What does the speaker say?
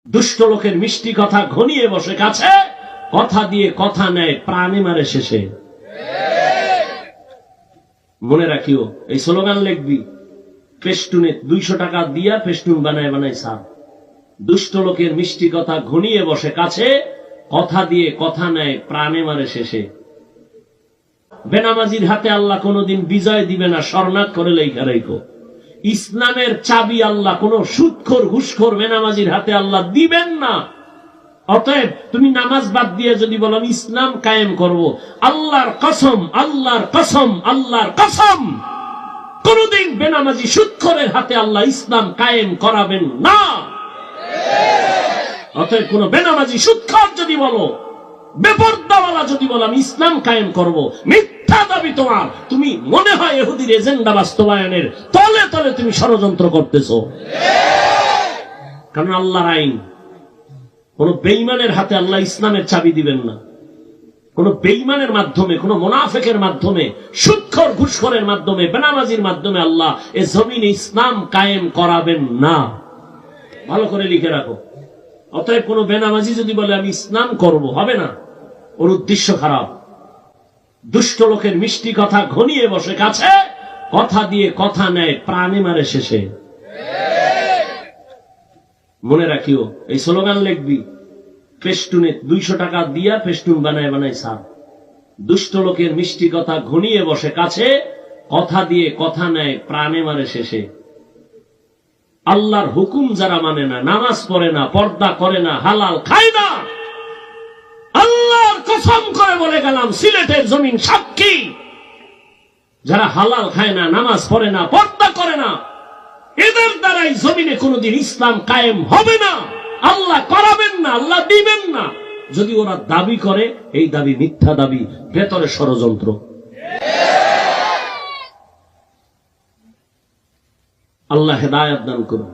দুষ্ট লোকের মিষ্টি কথা ঘনিয়ে বসে কাছে, কথা দিয়ে কথা নেয় প্রাণে মারে শেষে। মনে রাখিও, এই স্লোগান লিখবি, ফেস্টুনে 200 টাকা দিয়া ফেস্টুন বানায় বানায় সার। দুষ্ট লোকের মিষ্টি কথা ঘনিয়ে বসে কাছে, কথা দিয়ে কথা নেয় প্রাণে মারে শেষে। বেনামাজির হাতে আল্লাহ কোনদিন বিজয় দিবে না, শরণার্থ করে লেখা রেখো। ইসলামের চাবি আল্লাহ কোন সুদখোর ঘুষখোর বেনামাজির হাতে আল্লাহ দিবেন না। অতএব তুমি নামাজ বাদ দিয়ে যদি বলো আমি ইসলাম কায়েম করব, আল্লাহর কসম, আল্লাহর কসম, আল্লাহর কসম, কোনদিন বেনামাজি সুদখোরের হাতে আল্লাহ ইসলাম কায়েম করাবেন না। অতএব কোন বেনামাজি সুদখোর যদি বলো, বেপরদাওয়ালা যদি বলো আমি ইসলাম কায়েম করব, মিথ্যা দাবি তোমার। তুমি মনে হয় ইহুদির এজেন্ডা বাস্তবায়নের তলে তলে তুমি ষড়যন্ত্র করতেছো। কারণ আল্লাহর আইন, কোন বেঈমানের হাতে আল্লাহ ইসলামের চাবি দিবেন না। কোন বেঈমানের মাধ্যমে, কোন মুনাফিকের মাধ্যমে, সুদখোর ঘুষখোরের মাধ্যমে, বেনামাজির মাধ্যমে আল্লাহ এ জমিনে ইসলাম কায়েম করাবেন না। ভালো করে লিখে রাখো। অতএব কোন বেনামাজি যদি বলে আমি ইসলাম করব, হবে না, ওর উদ্দেশ্য খারাপ। দুষ্ট লোকের মিষ্টি কথা ঘনিয়ে বসে কাছে, কথা দিয়ে কথা নেয় প্রাণে মারে শেষে। মনে রাখিও, এই স্লোগান লিখবি, ফেস্টুনে 200 টাকা দিয়া ফেস্টুন বানায় বানায় সার। দুষ্ট লোকের মিষ্টি কথা ঘনিয়ে বসে কাছে, কথা দিয়ে কথা নেয় প্রাণে মারে শেষে। আল্লাহর হুকুম যারা মানে না, নামাজ পড়ে না, পর্দা করে না, হালাল খায় না, আল্লাহর কসম করে বলে গেলাম, সিলেটের জমিন সাক্ষী, যারা হালাল খায় না, নামাজ পড়ে না, পর্দা করে না, এদের দ্বারাই জমিনে কোনদিন ইসলাম কায়েম হবে না। আল্লাহ করাবেন না, আল্লাহ দিবেন না। যদি ওরা দাবি করে, এই দাবি মিথ্যা দাবি, ভেতরে ষড়যন্ত্র। আল্লাহ হেদায়েত দান করুন।